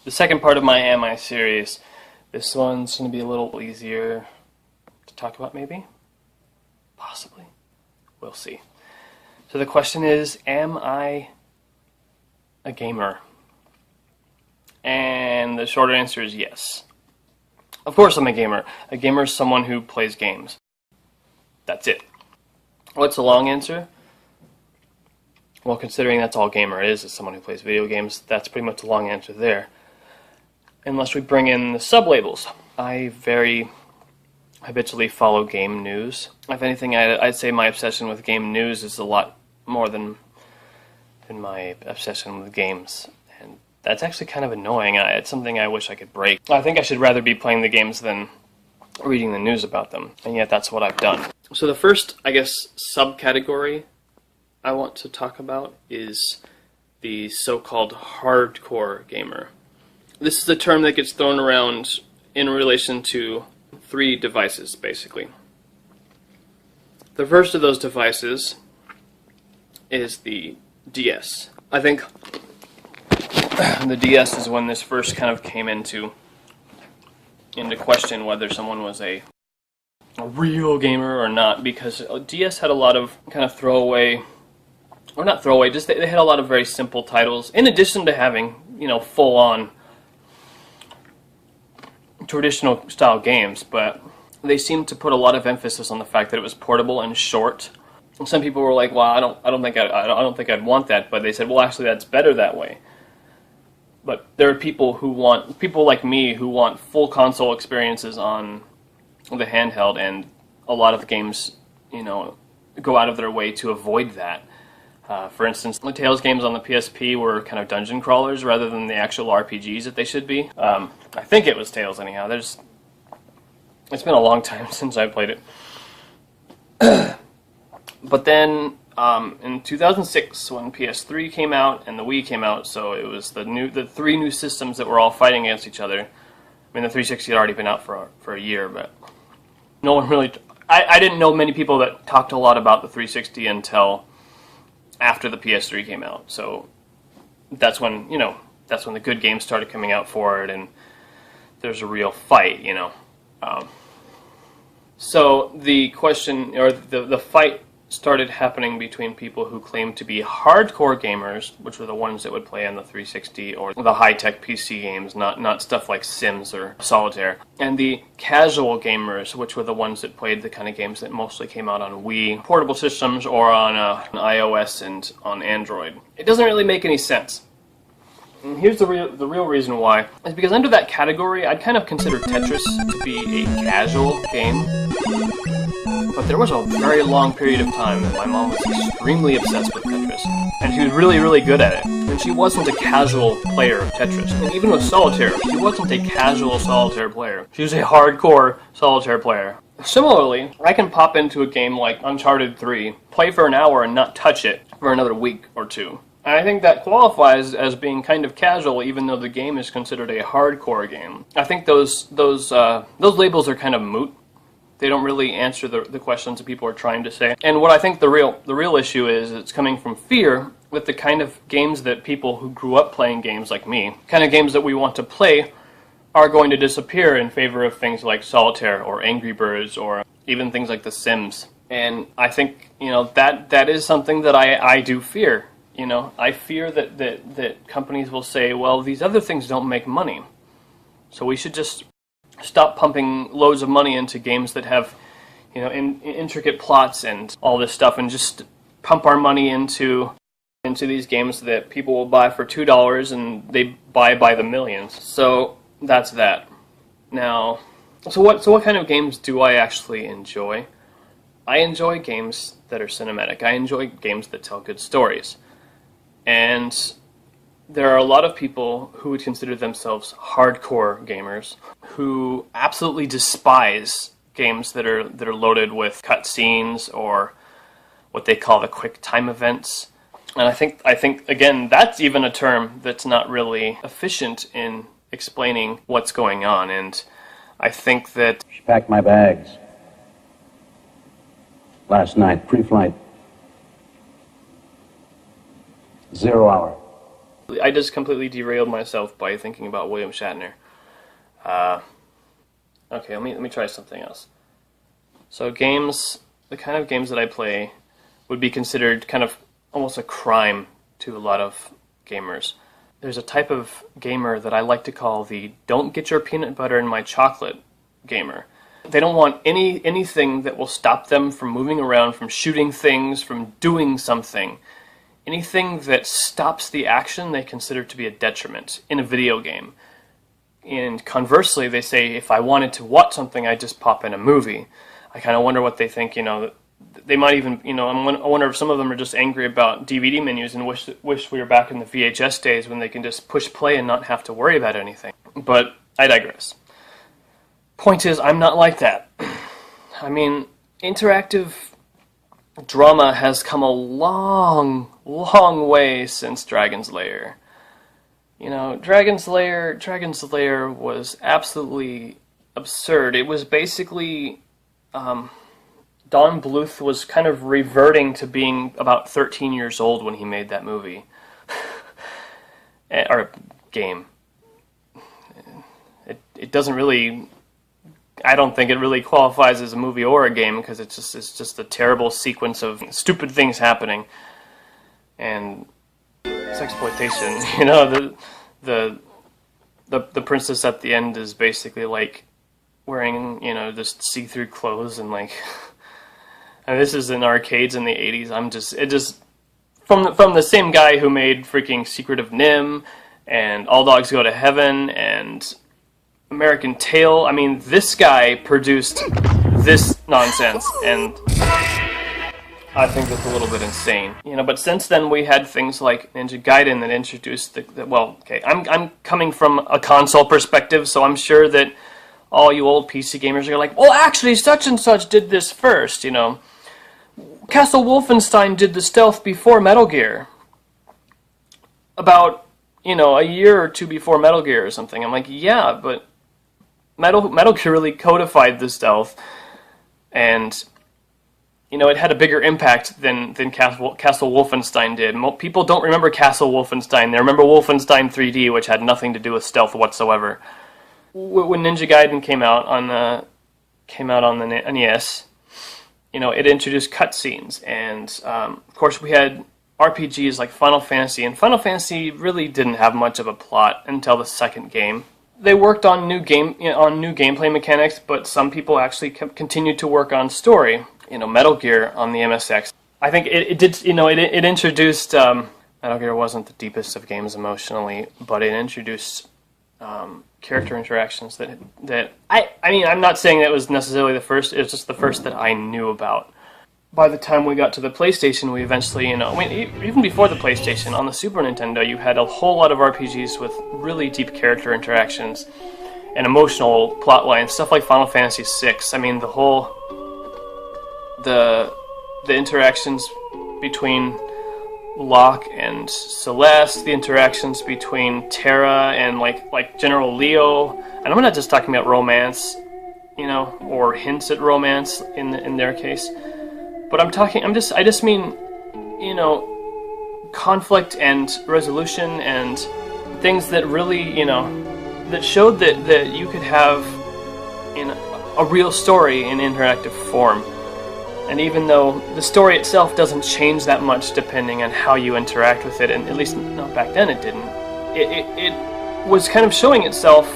The second part of my Am I series. This one's going to be a little easier to talk about, maybe? Possibly. We'll see. So the question is, am I a gamer? And the short answer is yes. Of course I'm a gamer. A gamer is someone who plays games. That's it. What's the long answer? Well, considering that's all gamer is someone who plays video games, that's pretty much the long answer there. Unless we bring in the sub-labels. I very habitually follow game news. If anything, I'd say my obsession with game news is a lot more than my obsession with games. And that's actually kind of annoying. It's something I wish I could break. I think I should rather be playing the games than reading the news about them. And yet that's what I've done. So the first, I guess, subcategory I want to talk about is the so-called hardcore gamer. This is a term that gets thrown around in relation to 3 devices, basically. The first of those devices is the DS. I think the DS is when this first kind of came into question whether someone was a real gamer or not, because DS had a lot of kind of throwaway, or not throwaway, just they had a lot of very simple titles, in addition to having, you know, full-on traditional style games, but they seemed to put a lot of emphasis on the fact that it was portable and short. And some people were like, "Well, I don't think I'd want that," but they said, "Well, actually, that's better that way." But there are people like me who want full console experiences on the handheld, and a lot of the games, you know, go out of their way to avoid that. For instance, the Tales games on the PSP were kind of dungeon crawlers rather than the actual RPGs that they should be. I think it was Tales anyhow. It's been a long time since I played it. But then in 2006, when PS3 came out and the Wii came out, so it was the 3 new systems that were all fighting against each other. I mean, the 360 had already been out for a year, but no one really. I didn't know many people that talked a lot about the 360 until after the PS3 came out. So that's when the good games started coming out for it, and there's a real fight, you know. So the question, or the fight, started happening between people who claimed to be hardcore gamers, which were the ones that would play on the 360 or the high-tech PC games, not stuff like Sims or Solitaire, and the casual gamers, which were the ones that played the kind of games that mostly came out on Wii portable systems or on iOS and on Android. It doesn't really make any sense. And here's the real reason why. Is because under that category, I'd kind of consider Tetris to be a casual game. But there was a very long period of time that my mom was extremely obsessed with Tetris. And she was really, really good at it. And she wasn't a casual player of Tetris. And even with Solitaire, she wasn't a casual Solitaire player. She was a hardcore Solitaire player. Similarly, I can pop into a game like Uncharted 3, play for an hour and not touch it for another week or 2. And I think that qualifies as being kind of casual, even though the game is considered a hardcore game. I think those labels are kind of moot. They don't really answer the questions that people are trying to say. And what I think the real issue is, it's coming from fear with the kind of games that people who grew up playing games like me, kind of games that we want to play, are going to disappear in favor of things like Solitaire or Angry Birds or even things like The Sims. And I think, you know, that is something that I do fear. You know, I fear that companies will say, well, these other things don't make money, so we should just stop pumping loads of money into games that have, you know, intricate plots and all this stuff, and just pump our money into these games that people will buy for $2 and they buy by the millions. So that's that. Now, so what kind of games do I actually enjoy? I enjoy games that are cinematic. I enjoy games that tell good stories. And there are a lot of people who would consider themselves hardcore gamers who absolutely despise games that are loaded with cutscenes or what they call the quick time events. And I think again, that's even a term that's not really efficient in explaining what's going on. And I think that She packed my bags last night, pre-flight. 0 hour. I just completely derailed myself by thinking about William Shatner. Okay, let me try something else. So games, the kind of games that I play would be considered kind of almost a crime to a lot of gamers. There's a type of gamer that I like to call the "don't get your peanut butter in my chocolate" gamer. They don't want anything that will stop them from moving around, from shooting things, from doing something. Anything that stops the action they consider to be a detriment in a video game. And conversely, they say if I wanted to watch something, I'd just pop in a movie. I kind of wonder what they think, they might even, I wonder if some of them are just angry about DVD menus and wish we were back in the VHS days when they can just push play and not have to worry about anything. But I digress. Point is, I'm not like that. I mean, interactive drama has come a long, long way since Dragon's Lair. Dragon's Lair was absolutely absurd. It was basically, Don Bluth was kind of reverting to being about 13 years old when he made that movie. Or game. It doesn't really... I don't think it really qualifies as a movie or a game because it's just a terrible sequence of stupid things happening and sexploitation. The princess at the end is basically like wearing just see-through clothes and like. And this is in arcades in the 80s. From the same guy who made freaking Secret of Nim and All Dogs Go to Heaven and American Tail. I mean, this guy produced this nonsense, and I think that's a little bit insane. But since then we had things like Ninja Gaiden that introduced I'm coming from a console perspective, so I'm sure that all you old PC gamers are like, well, actually, such and such did this first, Castle Wolfenstein did the stealth before Metal Gear. About, a year or two before Metal Gear or something. I'm like, yeah, but Metal Gear really codified the stealth, and it had a bigger impact than Castle Wolfenstein did. People don't remember Castle Wolfenstein; they remember Wolfenstein 3D, which had nothing to do with stealth whatsoever. When Ninja Gaiden came out on the NES, it introduced cutscenes, and of course we had RPGs like Final Fantasy, and Final Fantasy really didn't have much of a plot until the second game. They worked on new gameplay mechanics, but some people actually continued to work on story. Metal Gear on the MSX. I think it did. It introduced. Metal Gear wasn't the deepest of games emotionally, but it introduced character interactions that I mean, I'm not saying that was necessarily the first. It was just the first that I knew about. By the time we got to the PlayStation, we eventually, even before the PlayStation, on the Super Nintendo, you had a whole lot of RPGs with really deep character interactions and emotional plot lines, stuff like Final Fantasy VI. I mean, the interactions between Locke and Celeste, the interactions between Terra and like General Leo, and I'm not just talking about romance, or hints at romance in their case. But I just mean, conflict and resolution and things that really, that showed that you could have a real story in interactive form. And even though the story itself doesn't change that much depending on how you interact with it, and at least not back then it didn't, it was kind of showing itself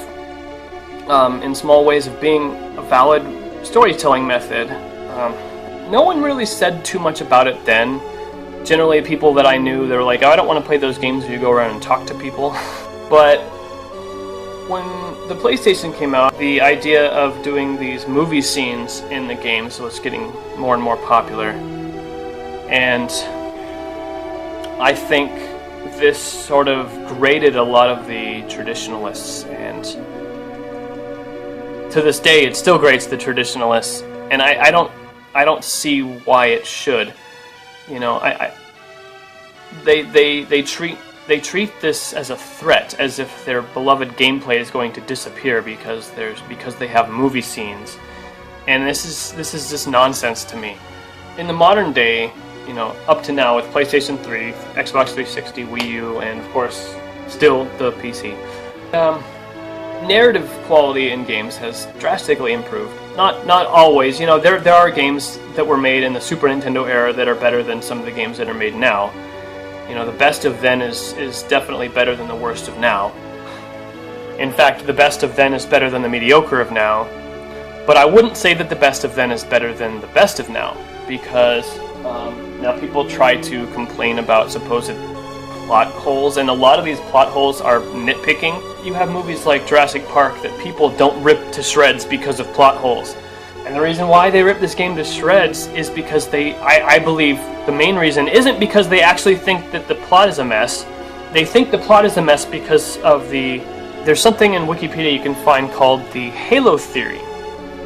in small ways of being a valid storytelling method. No one really said too much about it then. Generally, people that I knew, they were like, oh, I don't want to play those games where you go around and talk to people. But when the PlayStation came out, the idea of doing these movie scenes in the games was getting more and more popular. And I think this sort of grated a lot of the traditionalists, and to this day it still grates the traditionalists, and I don't see why it should. They treat this as a threat, as if their beloved gameplay is going to disappear because they have movie scenes, and this is just nonsense to me. In the modern day, up to now with PlayStation 3, Xbox 360, Wii U, and of course still the PC. Narrative quality in games has drastically improved. Not always. You know, there are games that were made in the Super Nintendo era that are better than some of the games that are made now. You know, the best of then is definitely better than the worst of now. In fact, the best of then is better than the mediocre of now. But I wouldn't say that the best of then is better than the best of now, because now people try to complain about supposed plot holes, and a lot of these plot holes are nitpicking. You have movies like Jurassic Park that people don't rip to shreds because of plot holes. And the reason why they rip this game to shreds is because I believe the main reason isn't because they actually think that the plot is a mess. They think the plot is a mess because of there's something in Wikipedia you can find called the halo theory.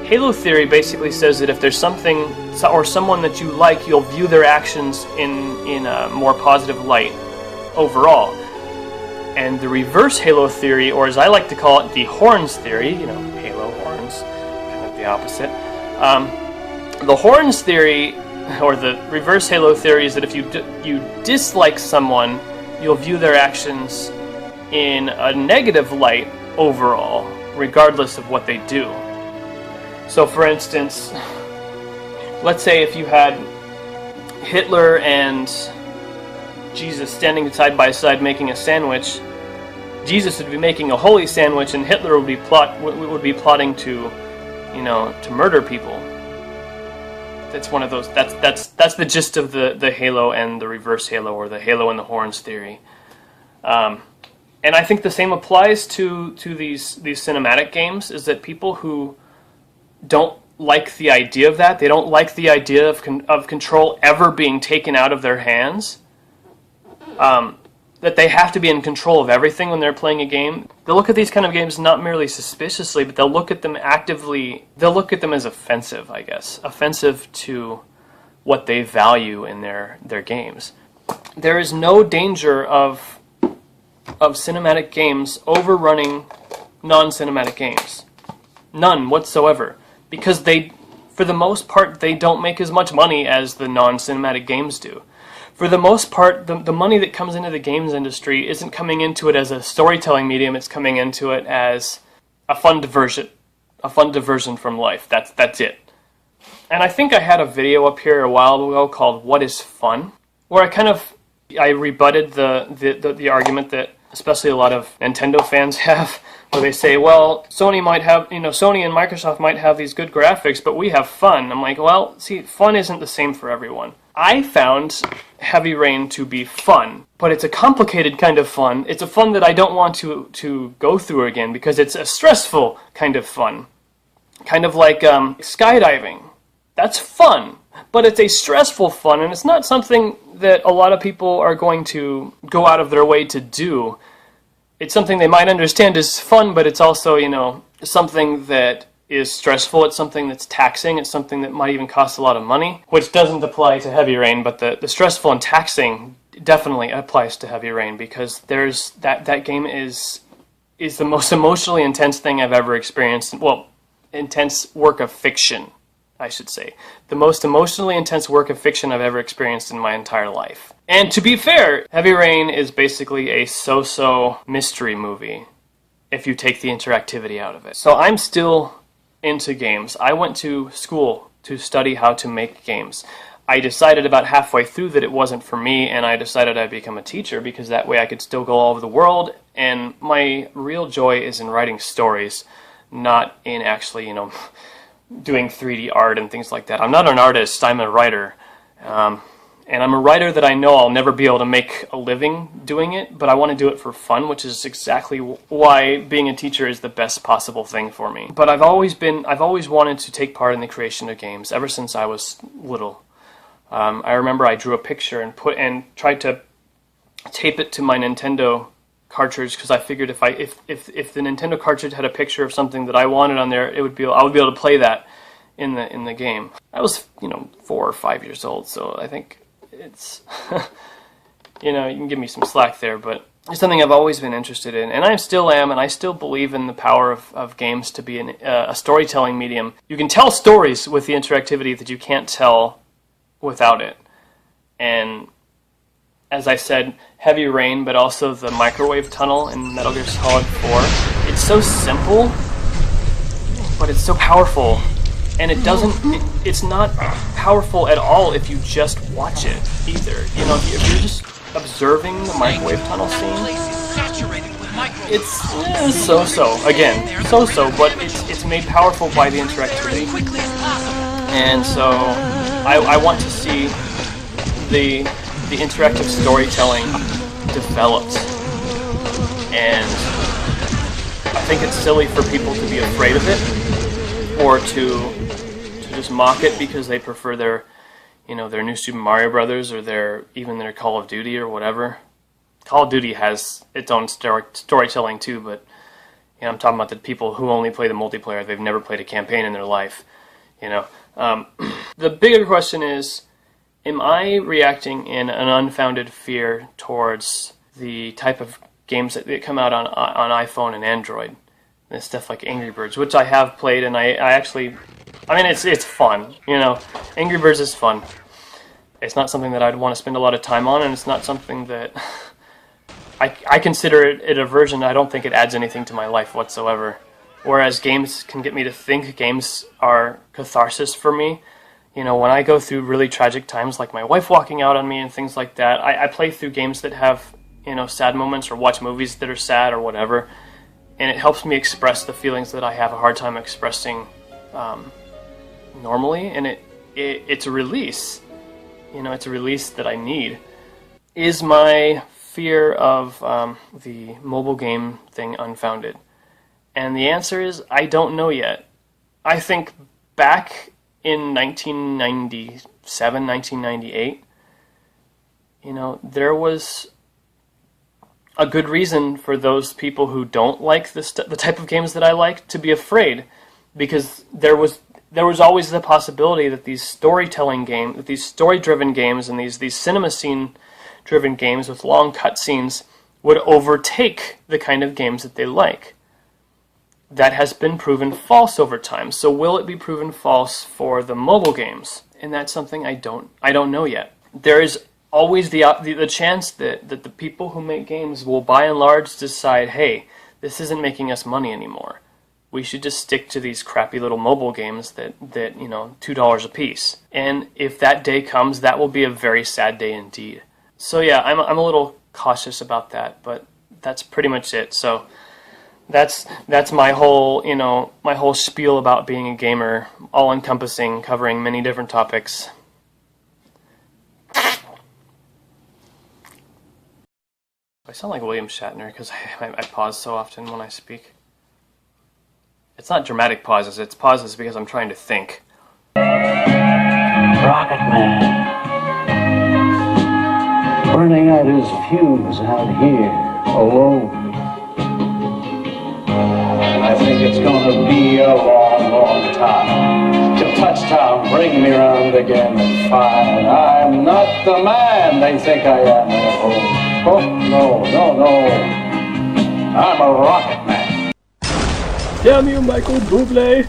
Halo theory basically says that if there's something or someone that you like, you'll view their actions in a more positive light overall. And the reverse halo theory, or as I like to call it, the horns theory, you know, halo, horns, kind of the opposite. The horns theory, or the reverse halo theory, is that if you dislike someone, you'll view their actions in a negative light overall, regardless of what they do. So for instance, let's say if you had Hitler and Jesus standing side by side making a sandwich, Jesus would be making a holy sandwich and Hitler would be plotting to, you know, to murder people. That's one of those. That's the gist of the halo and the reverse halo, or the halo and the horns theory. And I think the same applies to these cinematic games, is that people who don't like the idea of that, they don't like the idea of control ever being taken out of their hands, that they have to be in control of everything when they're playing a game. They'll look at these kind of games not merely suspiciously, but they'll look at them actively. They'll look at them as offensive, I guess. Offensive to what they value in their games. There is no danger of cinematic games overrunning non-cinematic games. None whatsoever. Because for the most part, they don't make as much money as the non-cinematic games do. For the most part, the money that comes into the games industry isn't coming into it as a storytelling medium, it's coming into it as a fun diversion from life. That's it. And I think I had a video up here a while ago called "What is Fun?", where I rebutted the argument that especially a lot of Nintendo fans have, where they say, well, Sony and Microsoft might have these good graphics, but we have fun. I'm like, well, see, fun isn't the same for everyone. I found Heavy Rain to be fun, but it's a complicated kind of fun. It's a fun that I don't want to go through again, because it's a stressful kind of fun. Kind of like skydiving. That's fun, but it's a stressful fun, and it's not something that a lot of people are going to go out of their way to do. It's something they might understand is fun, but it's also, you know, something that is stressful. It's something that's taxing. It's something that might even cost a lot of money, which doesn't apply to Heavy Rain, but the stressful and taxing definitely applies to Heavy Rain, because there's that game is the most emotionally intense thing I've ever experienced. Well, intense work of fiction, I should say. The most emotionally intense work of fiction I've ever experienced in my entire life. And to be fair, Heavy Rain is basically a so-so mystery movie, if you take the interactivity out of it. So I'm still into games. I went to school to study how to make games. I decided about halfway through that it wasn't for me, and I decided I'd become a teacher, because that way I could still go all over the world, and my real joy is in writing stories, not in actually, you know, doing 3D art and things like that. I'm not an artist, I'm a writer. And I'm a writer that I know I'll never be able to make a living doing it, but I want to do it for fun, which is exactly why being a teacher is the best possible thing for me. But I've always wanted to take part in the creation of games ever since I was little. I remember I drew a picture and tried to tape it to my Nintendo cartridge, because I figured if the Nintendo cartridge had a picture of something that I wanted on there, I would be able to play that in the game. I was, 4 or 5 years old, so I think it's you can give me some slack there, but it's something I've always been interested in, and I still am, and I still believe in the power of games to be a storytelling medium. You can tell stories with the interactivity that you can't tell without it, and as I said, Heavy Rain, but also the microwave tunnel in Metal Gear Solid 4. It's so simple, but it's so powerful. And it doesn't, it's not powerful at all if you just watch it, either. You know, if you're just observing the microwave tunnel scene, it's so-so. Again, so-so, but it's made powerful by the interactivity. And so, I want to see the interactive storytelling developed. And I think it's silly for people to be afraid of it, or to just mock it because they prefer their, you know, their new Super Mario Brothers or even their Call of Duty or whatever. Call of Duty has its own storytelling too, but you know, I'm talking about the people who only play the multiplayer. They've never played a campaign in their life. You know, the bigger question is, am I reacting in an unfounded fear towards the type of games that come out on iPhone and Android? And stuff like Angry Birds, which I have played, and I mean, it's fun, you know. Angry Birds is fun. It's not something that I'd want to spend a lot of time on, and it's not something that I consider it a version. I don't think it adds anything to my life whatsoever. Whereas games can get me to think. Games are catharsis for me. You know, when I go through really tragic times, like my wife walking out on me and things like that, I play through games that have, you know, sad moments, or watch movies that are sad or whatever, and it helps me express the feelings that I have a hard time expressing normally, and it's a release. You know, it's a release that I need. Is my fear of the mobile game thing unfounded? And the answer is, I don't know yet. I think back in 1997, 1998, you know, there was a good reason for those people who don't like the type of games that I like to be afraid, because there was always the possibility that these storytelling games, that these story-driven games, and these cinema scene-driven games with long cutscenes would overtake the kind of games that they like. That has been proven false over time. So will it be proven false for the mobile games? And that's something I don't know yet. There is always the chance that the people who make games will by and large decide, hey, this isn't making us money anymore. We should just stick to these crappy little mobile games that you know, $2 a piece. And if that day comes, that will be a very sad day indeed. So yeah, I'm a little cautious about that, but that's pretty much it. So that's my whole, you know, my whole spiel about being a gamer, all encompassing, covering many different topics. I sound like William Shatner because I pause so often when I speak. It's not dramatic pauses, it's pauses because I'm trying to think. Rocket Man, burning out his fuse out here, alone. I think it's gonna be a long, long time till touchdown bring me round again and find I'm not the man they think I am at home. Oh, no. I'm a rocket man. Damn you, Michael Bublé!